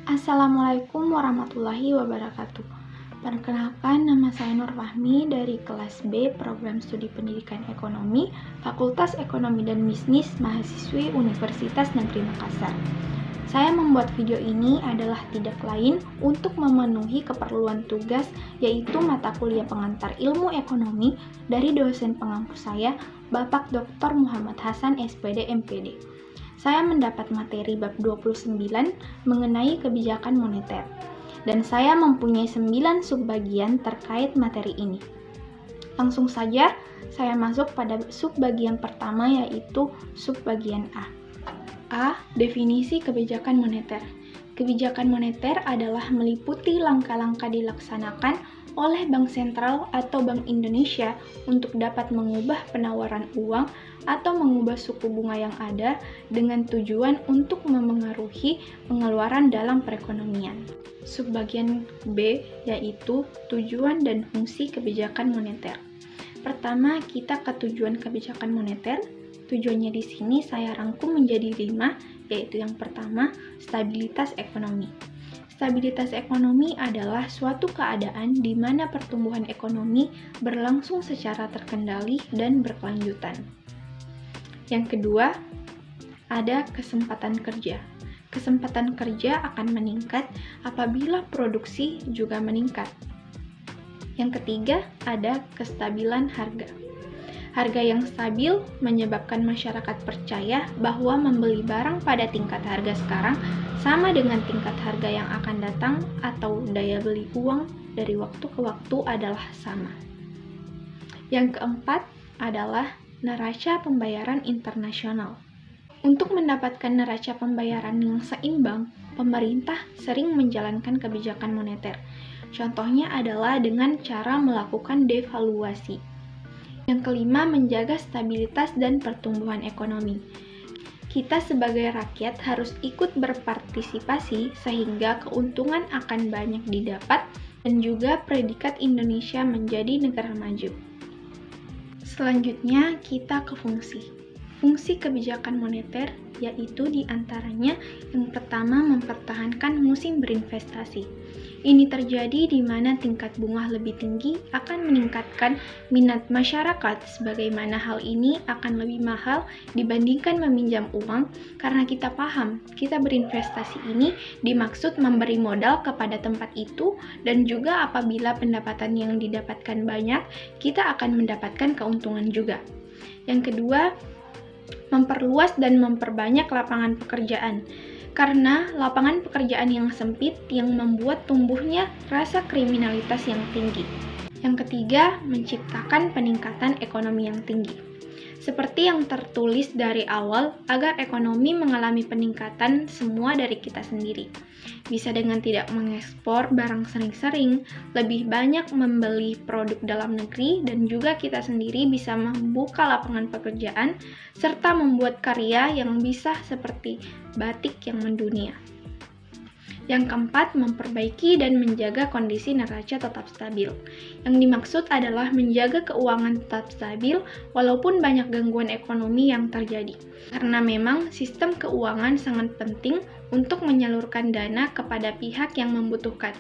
Assalamualaikum warahmatullahi wabarakatuh. Perkenalkan, nama saya Nur Fahmi dari kelas B Program Studi Pendidikan Ekonomi, Fakultas Ekonomi dan Bisnis, mahasiswi Universitas Negeri Makassar. Saya membuat video ini adalah tidak lain untuk memenuhi keperluan tugas, yaitu mata kuliah pengantar ilmu ekonomi dari dosen pengampu saya, Bapak Dr. Muhammad Hasan, SPD, MPD. Saya mendapat materi bab 29 mengenai kebijakan moneter, dan saya mempunyai 9 subbagian terkait materi ini. Langsung saja, saya masuk pada subbagian pertama, yaitu subbagian A. A. Definisi kebijakan moneter. Kebijakan moneter adalah meliputi langkah-langkah dilaksanakan oleh Bank Sentral atau Bank Indonesia untuk dapat mengubah penawaran uang atau mengubah suku bunga yang ada dengan tujuan untuk memengaruhi pengeluaran dalam perekonomian. Subbagian B yaitu tujuan dan fungsi kebijakan moneter. Pertama, kita ke tujuan kebijakan moneter. Tujuannya di sini saya rangkum menjadi 5, yaitu yang pertama, stabilitas ekonomi. Stabilitas ekonomi adalah suatu keadaan di mana pertumbuhan ekonomi berlangsung secara terkendali dan berkelanjutan. Yang kedua, ada kesempatan kerja. Kesempatan kerja akan meningkat apabila produksi juga meningkat. Yang ketiga, ada kestabilan harga. Harga yang stabil menyebabkan masyarakat percaya bahwa membeli barang pada tingkat harga sekarang sama dengan tingkat harga yang akan datang, atau daya beli uang dari waktu ke waktu adalah sama. Yang keempat adalah neraca pembayaran internasional. Untuk mendapatkan neraca pembayaran yang seimbang, pemerintah sering menjalankan kebijakan moneter. Contohnya adalah dengan cara melakukan devaluasi. Yang kelima, menjaga stabilitas dan pertumbuhan ekonomi. Kita sebagai rakyat harus ikut berpartisipasi sehingga keuntungan akan banyak didapat dan juga predikat Indonesia menjadi negara maju. Selanjutnya kita ke fungsi. Fungsi kebijakan moneter yaitu diantaranya yang pertama, mempertahankan musim berinvestasi. Ini terjadi di mana tingkat bunga lebih tinggi akan meningkatkan minat masyarakat, sebagaimana hal ini akan lebih mahal dibandingkan meminjam uang, karena kita paham, kita berinvestasi ini dimaksud memberi modal kepada tempat itu, dan juga apabila pendapatan yang didapatkan banyak, kita akan mendapatkan keuntungan juga. Yang kedua, memperluas dan memperbanyak lapangan pekerjaan. Karena lapangan pekerjaan yang sempit yang membuat tumbuhnya rasa kriminalitas yang tinggi. Yang ketiga, menciptakan peningkatan ekonomi yang tinggi. Seperti yang tertulis dari awal, agar ekonomi mengalami peningkatan semua dari kita sendiri. Bisa dengan tidak mengekspor barang sering-sering, lebih banyak membeli produk dalam negeri, dan juga kita sendiri bisa membuka lapangan pekerjaan, serta membuat karya yang bisa seperti batik yang mendunia. Yang keempat, memperbaiki dan menjaga kondisi neraca tetap stabil. Yang dimaksud adalah menjaga keuangan tetap stabil walaupun banyak gangguan ekonomi yang terjadi. Karena memang sistem keuangan sangat penting untuk menyalurkan dana kepada pihak yang membutuhkan.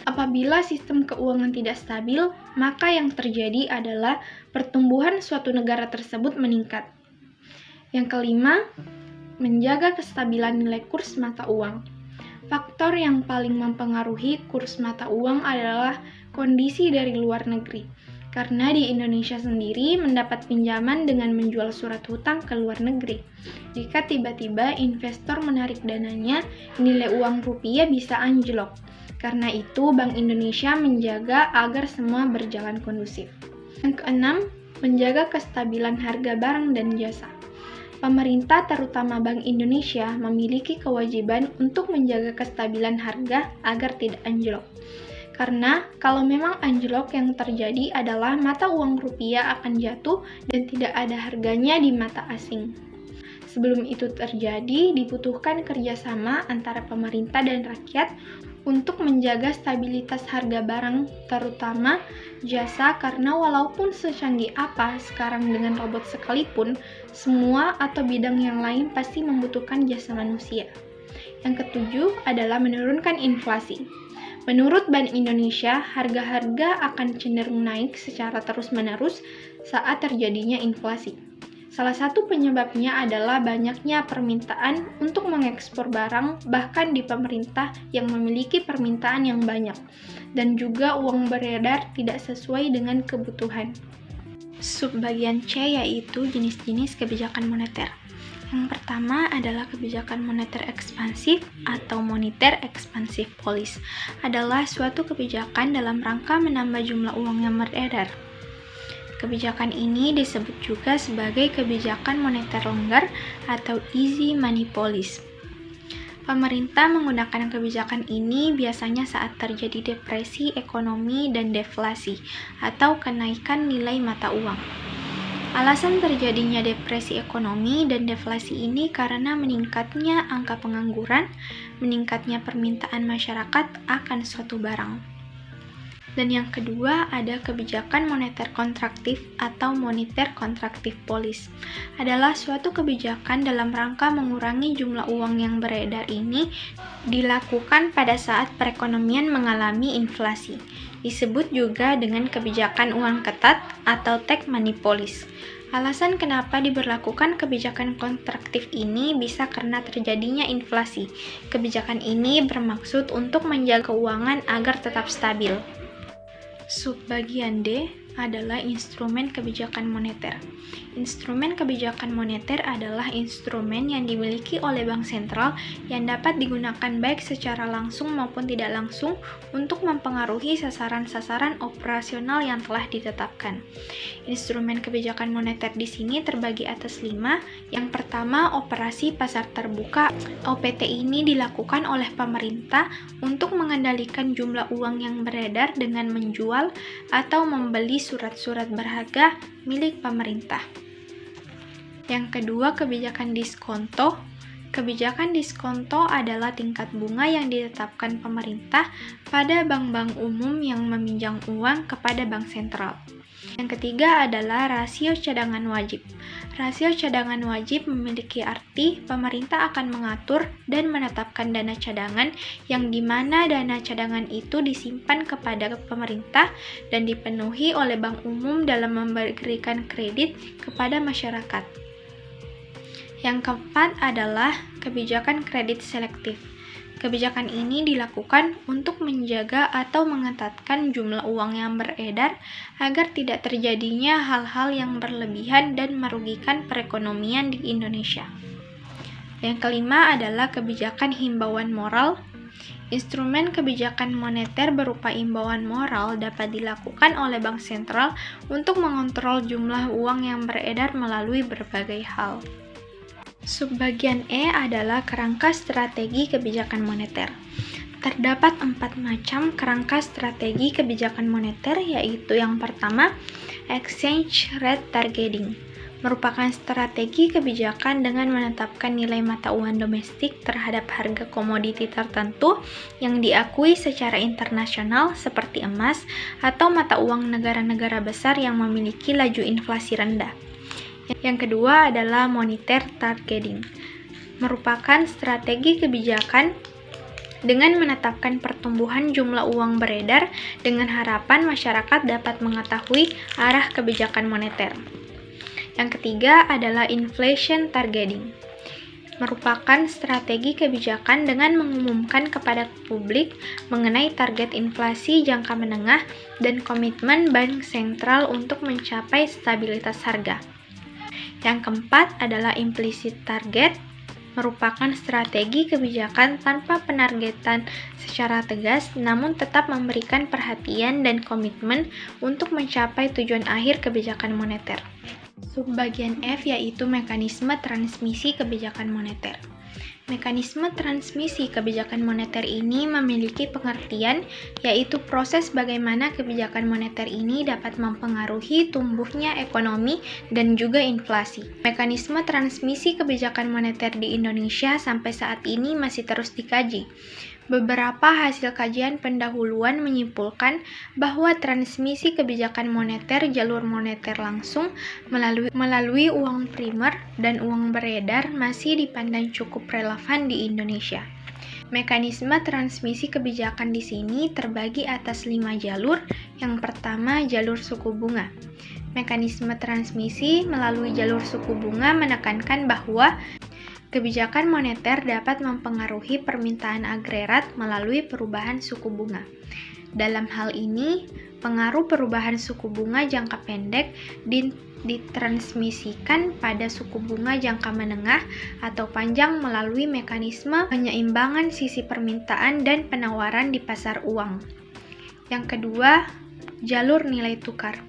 Apabila sistem keuangan tidak stabil, maka yang terjadi adalah pertumbuhan suatu negara tersebut meningkat. Yang kelima, menjaga kestabilan nilai kurs mata uang. Faktor yang paling mempengaruhi kurs mata uang adalah kondisi dari luar negeri. Karena di Indonesia sendiri mendapat pinjaman dengan menjual surat hutang ke luar negeri. Jika tiba-tiba investor menarik dananya, nilai uang rupiah bisa anjlok. Karena itu, Bank Indonesia menjaga agar semua berjalan kondusif. Yang keenam, menjaga kestabilan harga barang dan jasa. Pemerintah, terutama Bank Indonesia, memiliki kewajiban untuk menjaga kestabilan harga agar tidak anjlok. Karena kalau memang anjlok, yang terjadi adalah mata uang rupiah akan jatuh dan tidak ada harganya di mata asing. Sebelum itu terjadi, dibutuhkan kerjasama antara pemerintah dan rakyat untuk menjaga stabilitas harga barang, terutama jasa, karena walaupun secanggih apa sekarang dengan robot sekalipun, semua atau bidang yang lain pasti membutuhkan jasa manusia. Yang ketujuh adalah menurunkan inflasi. Menurut Bank Indonesia, harga-harga akan cenderung naik secara terus-menerus saat terjadinya inflasi. Salah satu penyebabnya adalah banyaknya permintaan untuk mengekspor barang, bahkan di pemerintah yang memiliki permintaan yang banyak, dan juga uang beredar tidak sesuai dengan kebutuhan. Subbagian C yaitu jenis-jenis kebijakan moneter. Yang pertama adalah kebijakan moneter ekspansif atau moneter expansive policy. Adalah suatu kebijakan dalam rangka menambah jumlah uang yang beredar. Kebijakan ini disebut juga sebagai kebijakan moneter longgar atau easy money policy. Pemerintah menggunakan kebijakan ini biasanya saat terjadi depresi ekonomi dan deflasi atau kenaikan nilai mata uang. Alasan terjadinya depresi ekonomi dan deflasi ini karena meningkatnya angka pengangguran, meningkatnya permintaan masyarakat akan suatu barang. Dan yang kedua ada kebijakan moneter kontraktif atau moneter kontraktif policy. Adalah suatu kebijakan dalam rangka mengurangi jumlah uang yang beredar ini dilakukan pada saat perekonomian mengalami inflasi. Disebut juga dengan kebijakan uang ketat atau tight money policy. Alasan kenapa diberlakukan kebijakan kontraktif ini bisa karena terjadinya inflasi. Kebijakan ini bermaksud untuk menjaga keuangan agar tetap stabil. Subbagian D adalah instrumen kebijakan moneter. Instrumen kebijakan moneter adalah instrumen yang dimiliki oleh bank sentral yang dapat digunakan baik secara langsung maupun tidak langsung untuk mempengaruhi sasaran-sasaran operasional yang telah ditetapkan. Instrumen kebijakan moneter di sini terbagi atas 5. Yang pertama, operasi pasar terbuka. OPT ini dilakukan oleh pemerintah untuk mengendalikan jumlah uang yang beredar dengan menjual atau membeli surat-surat berharga milik pemerintah. Yang kedua, kebijakan diskonto. Kebijakan diskonto adalah tingkat bunga yang ditetapkan pemerintah pada bank-bank umum yang meminjam uang kepada bank sentral. Yang ketiga adalah rasio cadangan wajib. Rasio cadangan wajib memiliki arti pemerintah akan mengatur dan menetapkan dana cadangan yang dimana dana cadangan itu disimpan kepada pemerintah dan dipenuhi oleh bank umum dalam memberikan kredit kepada masyarakat. Yang keempat adalah kebijakan kredit selektif. Kebijakan ini dilakukan untuk menjaga atau mengetatkan jumlah uang yang beredar agar tidak terjadinya hal-hal yang berlebihan dan merugikan perekonomian di Indonesia. Yang kelima adalah kebijakan himbauan moral. Instrumen kebijakan moneter berupa himbauan moral dapat dilakukan oleh bank sentral untuk mengontrol jumlah uang yang beredar melalui berbagai hal. Subbagian E adalah kerangka strategi kebijakan moneter. Terdapat 4 macam kerangka strategi kebijakan moneter, yaitu yang pertama, exchange rate targeting. Merupakan strategi kebijakan dengan menetapkan nilai mata uang domestik terhadap harga komoditi tertentu yang diakui secara internasional seperti emas atau mata uang negara-negara besar yang memiliki laju inflasi rendah. Yang kedua adalah moneter targeting, merupakan strategi kebijakan dengan menetapkan pertumbuhan jumlah uang beredar dengan harapan masyarakat dapat mengetahui arah kebijakan moneter. Yang ketiga adalah inflation targeting, merupakan strategi kebijakan dengan mengumumkan kepada publik mengenai target inflasi jangka menengah dan komitmen bank sentral untuk mencapai stabilitas harga. Yang keempat adalah implicit target, merupakan strategi kebijakan tanpa penargetan secara tegas namun tetap memberikan perhatian dan komitmen untuk mencapai tujuan akhir kebijakan moneter. Subbagian F yaitu mekanisme transmisi kebijakan moneter. Mekanisme transmisi kebijakan moneter ini memiliki pengertian, yaitu proses bagaimana kebijakan moneter ini dapat mempengaruhi tumbuhnya ekonomi dan juga inflasi. Mekanisme transmisi kebijakan moneter di Indonesia sampai saat ini masih terus dikaji. Beberapa hasil kajian pendahuluan menyimpulkan bahwa transmisi kebijakan moneter jalur moneter langsung melalui uang primer dan uang beredar masih dipandang cukup relevan di Indonesia. Mekanisme transmisi kebijakan di sini terbagi atas 5 jalur. Yang pertama, jalur suku bunga. Mekanisme transmisi melalui jalur suku bunga menekankan bahwa kebijakan moneter dapat mempengaruhi permintaan agregat melalui perubahan suku bunga. Dalam hal ini, pengaruh perubahan suku bunga jangka pendek ditransmisikan pada suku bunga jangka menengah atau panjang melalui mekanisme penyeimbangan sisi permintaan dan penawaran di pasar uang. Yang kedua, jalur nilai tukar.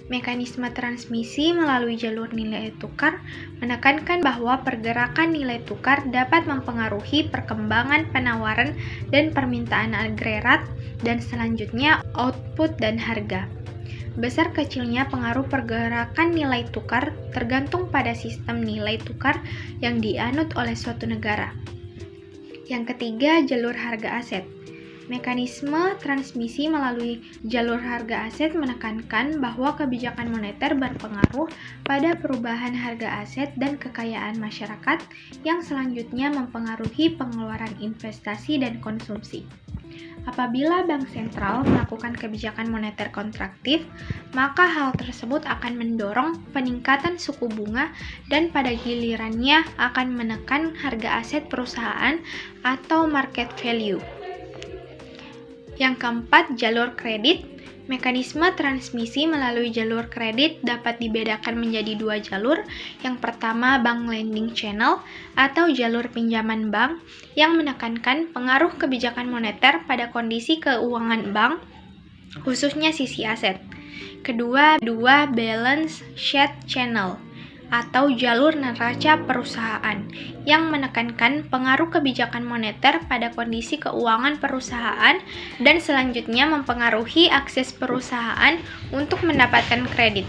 Mekanisme transmisi melalui jalur nilai tukar menekankan bahwa pergerakan nilai tukar dapat mempengaruhi perkembangan penawaran dan permintaan agregat dan selanjutnya output dan harga. Besar kecilnya pengaruh pergerakan nilai tukar tergantung pada sistem nilai tukar yang dianut oleh suatu negara. Yang ketiga, jalur harga aset. Mekanisme transmisi melalui jalur harga aset menekankan bahwa kebijakan moneter berpengaruh pada perubahan harga aset dan kekayaan masyarakat yang selanjutnya mempengaruhi pengeluaran investasi dan konsumsi. Apabila bank sentral melakukan kebijakan moneter kontraktif, maka hal tersebut akan mendorong peningkatan suku bunga dan pada gilirannya akan menekan harga aset perusahaan atau market value. Yang keempat, jalur kredit. Mekanisme transmisi melalui jalur kredit dapat dibedakan menjadi 2 jalur. Yang pertama, bank lending channel atau jalur pinjaman bank yang menekankan pengaruh kebijakan moneter pada kondisi keuangan bank, khususnya sisi aset. Kedua, balance sheet channel atau jalur neraca perusahaan yang menekankan pengaruh kebijakan moneter pada kondisi keuangan perusahaan dan selanjutnya mempengaruhi akses perusahaan untuk mendapatkan kredit.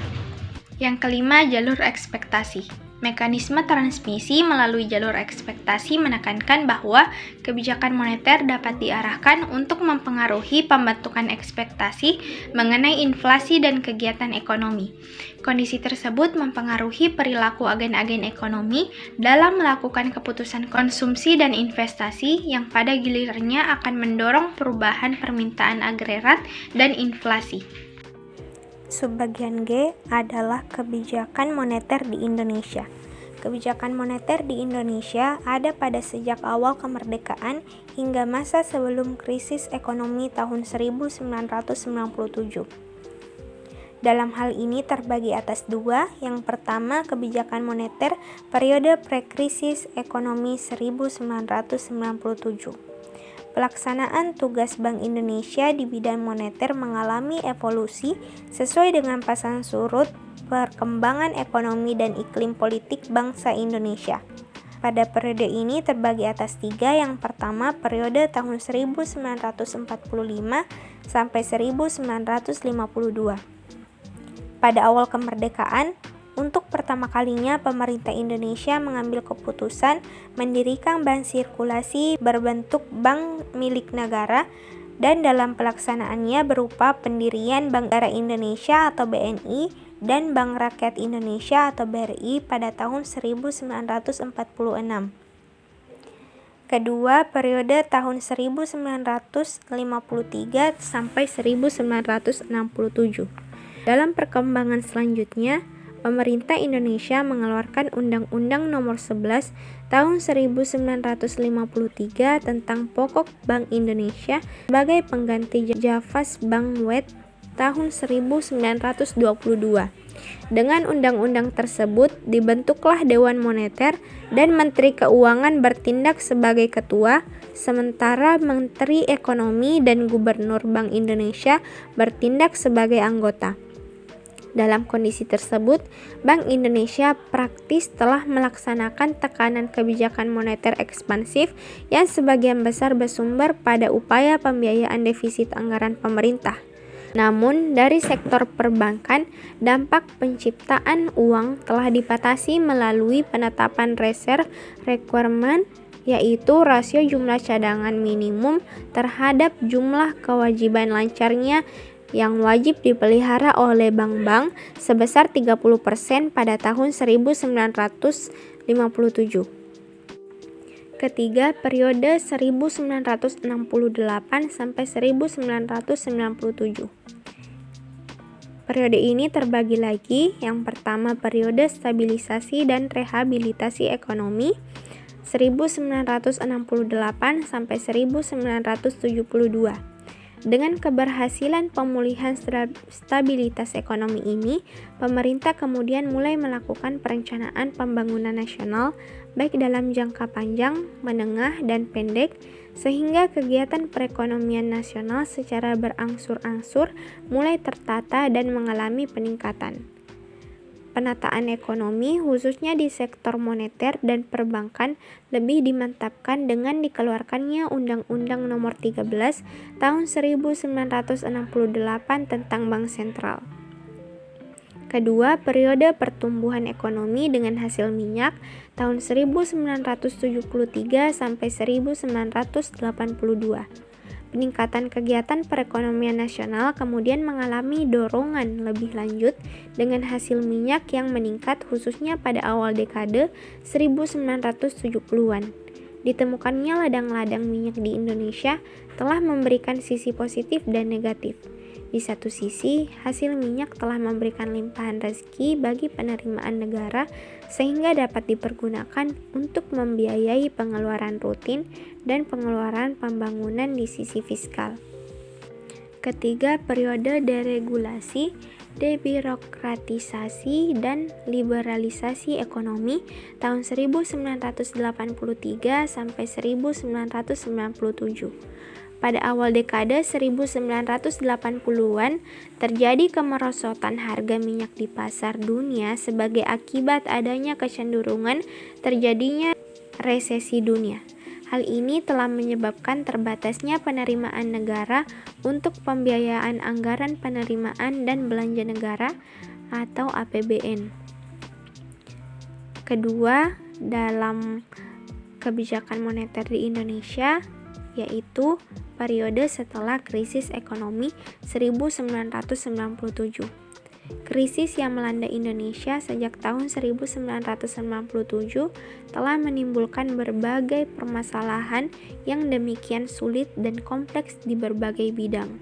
Yang kelima, jalur ekspektasi. Mekanisme transmisi melalui jalur ekspektasi menekankan bahwa kebijakan moneter dapat diarahkan untuk mempengaruhi pembentukan ekspektasi mengenai inflasi dan kegiatan ekonomi. Kondisi tersebut mempengaruhi perilaku agen-agen ekonomi dalam melakukan keputusan konsumsi dan investasi yang pada gilirannya akan mendorong perubahan permintaan agregat dan inflasi. Subbagian G adalah kebijakan moneter di Indonesia. Kebijakan moneter di Indonesia ada pada sejak awal kemerdekaan hingga masa sebelum krisis ekonomi tahun 1997. Dalam hal ini terbagi atas 2. Yang pertama, kebijakan moneter periode pre-krisis ekonomi 1997. Pelaksanaan tugas Bank Indonesia di bidang moneter mengalami evolusi sesuai dengan pasang surut perkembangan ekonomi dan iklim politik bangsa Indonesia. Pada periode ini terbagi atas 3. Yang pertama, periode tahun 1945 sampai 1952. Pada awal kemerdekaan, untuk pertama kalinya pemerintah Indonesia mengambil keputusan mendirikan bank sirkulasi berbentuk bank milik negara dan dalam pelaksanaannya berupa pendirian Bank Negara Indonesia atau BNI dan Bank Rakyat Indonesia atau BRI pada tahun 1946. Kedua, periode tahun 1953 sampai 1967. Dalam perkembangan selanjutnya, pemerintah Indonesia mengeluarkan Undang-Undang Nomor 11 Tahun 1953 tentang Pokok Bank Indonesia sebagai pengganti Javas Bank Wet tahun 1922. Dengan undang-undang tersebut dibentuklah Dewan Moneter dan Menteri Keuangan bertindak sebagai ketua, sementara Menteri Ekonomi dan Gubernur Bank Indonesia bertindak sebagai anggota. Dalam kondisi tersebut, Bank Indonesia praktis telah melaksanakan tekanan kebijakan moneter ekspansif yang sebagian besar bersumber pada upaya pembiayaan defisit anggaran pemerintah. Namun, dari sektor perbankan, dampak penciptaan uang telah dibatasi melalui penetapan reserve requirement, yaitu rasio jumlah cadangan minimum terhadap jumlah kewajiban lancarnya yang wajib dipelihara oleh bank-bank sebesar 30% pada tahun 1957. Ketiga, periode 1968 sampai 1997. Periode ini terbagi lagi. Yang pertama, periode stabilisasi dan rehabilitasi ekonomi 1968 sampai 1972. Dengan keberhasilan pemulihan stabilitas ekonomi ini, pemerintah kemudian mulai melakukan perencanaan pembangunan nasional baik dalam jangka panjang, menengah, dan pendek, sehingga kegiatan perekonomian nasional secara berangsur-angsur mulai tertata dan mengalami peningkatan. Penataan ekonomi, khususnya di sektor moneter dan perbankan, lebih dimantapkan dengan dikeluarkannya Undang-Undang Nomor 13 Tahun 1968 tentang Bank Sentral. Kedua, periode pertumbuhan ekonomi dengan hasil minyak tahun 1973 sampai 1982. Peningkatan kegiatan perekonomian nasional kemudian mengalami dorongan lebih lanjut dengan hasil minyak yang meningkat khususnya pada awal dekade 1970-an. Ditemukannya ladang-ladang minyak di Indonesia telah memberikan sisi positif dan negatif. Di satu sisi, hasil minyak telah memberikan limpahan rezeki bagi penerimaan negara sehingga dapat dipergunakan untuk membiayai pengeluaran rutin dan pengeluaran pembangunan di sisi fiskal. Ketiga, periode deregulasi, debirokratisasi, dan liberalisasi ekonomi tahun 1983 sampai 1997. Pada awal dekade 1980-an, terjadi kemerosotan harga minyak di pasar dunia sebagai akibat adanya kecenderungan terjadinya resesi dunia. Hal ini telah menyebabkan terbatasnya penerimaan negara untuk pembiayaan anggaran penerimaan dan belanja negara atau APBN. Kedua, dalam kebijakan moneter di Indonesia, yaitu periode setelah krisis ekonomi 1997. Krisis yang melanda Indonesia sejak tahun 1997 telah menimbulkan berbagai permasalahan yang demikian sulit dan kompleks di berbagai bidang.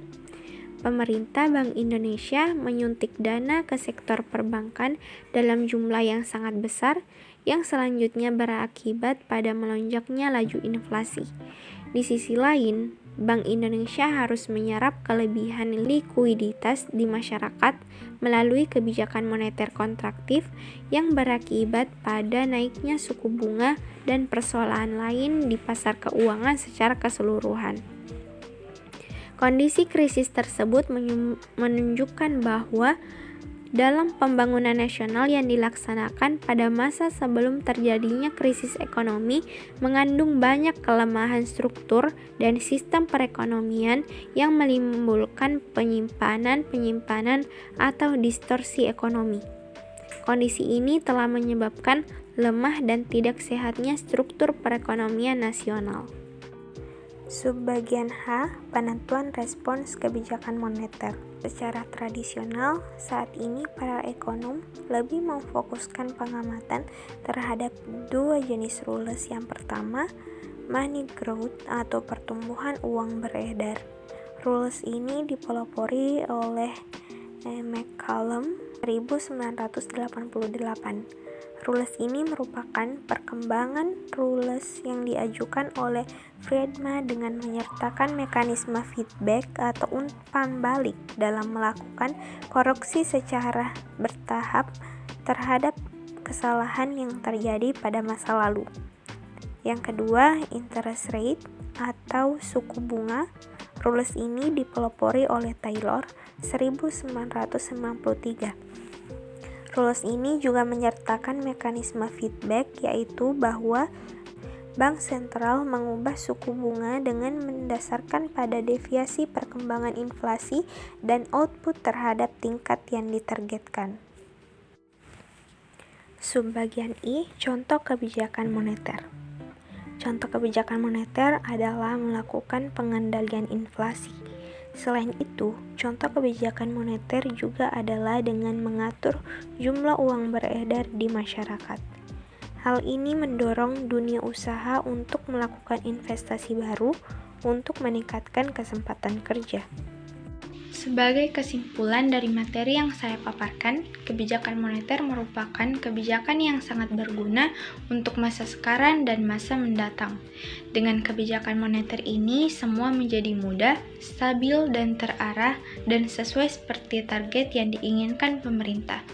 Pemerintah Bank Indonesia menyuntik dana ke sektor perbankan dalam jumlah yang sangat besar, yang selanjutnya berakibat pada melonjaknya laju inflasi. Di sisi lain, Bank Indonesia harus menyerap kelebihan likuiditas di masyarakat melalui kebijakan moneter kontraktif yang berakibat pada naiknya suku bunga dan persoalan lain di pasar keuangan secara keseluruhan. Kondisi krisis tersebut menunjukkan bahwa dalam pembangunan nasional yang dilaksanakan pada masa sebelum terjadinya krisis ekonomi mengandung banyak kelemahan struktur dan sistem perekonomian yang menimbulkan penyimpanan atau distorsi ekonomi. Kondisi ini telah menyebabkan lemah dan tidak sehatnya struktur perekonomian nasional. Subbagian H. Penentuan respons kebijakan moneter. Secara tradisional, saat ini para ekonom lebih memfokuskan pengamatan terhadap dua jenis rules. Yang pertama, money growth atau pertumbuhan uang beredar. Rules ini dipelopori oleh McCallum 1988. Rules ini merupakan perkembangan rules yang diajukan oleh Friedman dengan menyertakan mekanisme feedback atau umpan balik dalam melakukan koreksi secara bertahap terhadap kesalahan yang terjadi pada masa lalu. Yang kedua, interest rate atau suku bunga. Rules ini dipelopori oleh Taylor 1993. Rules ini juga menyertakan mekanisme feedback, yaitu bahwa Bank Sentral mengubah suku bunga dengan mendasarkan pada deviasi perkembangan inflasi dan output terhadap tingkat yang ditargetkan. Subbagian I, contoh kebijakan moneter. Contoh kebijakan moneter adalah melakukan pengendalian inflasi. Selain itu, contoh kebijakan moneter juga adalah dengan mengatur jumlah uang beredar di masyarakat. Hal ini mendorong dunia usaha untuk melakukan investasi baru untuk meningkatkan kesempatan kerja. Sebagai kesimpulan dari materi yang saya paparkan, kebijakan moneter merupakan kebijakan yang sangat berguna untuk masa sekarang dan masa mendatang. Dengan kebijakan moneter ini, semua menjadi mudah, stabil, dan terarah, dan sesuai seperti target yang diinginkan pemerintah.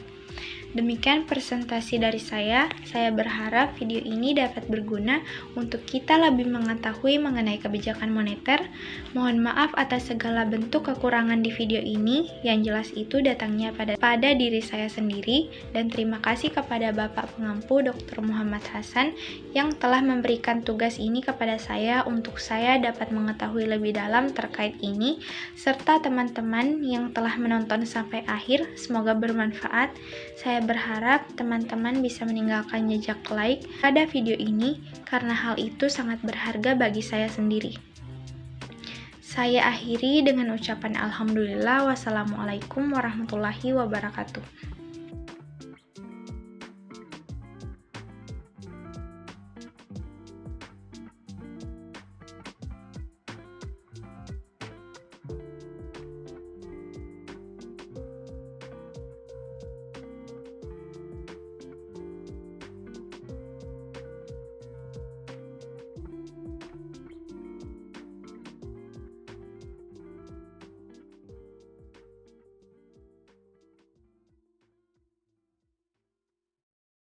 Demikian presentasi dari saya. Saya berharap video ini dapat berguna untuk kita lebih mengetahui mengenai kebijakan moneter. Mohon maaf atas segala bentuk kekurangan di video ini, yang jelas itu datangnya pada diri saya sendiri, dan terima kasih kepada Bapak Pengampu Dr. Muhammad Hasan yang telah memberikan tugas ini kepada saya untuk saya dapat mengetahui lebih dalam terkait ini, serta teman-teman yang telah menonton sampai akhir. Semoga bermanfaat. Saya berharap teman-teman bisa meninggalkan jejak like pada video ini karena hal itu sangat berharga bagi saya sendiri. Saya akhiri dengan ucapan alhamdulillah. Wassalamualaikum warahmatullahi wabarakatuh.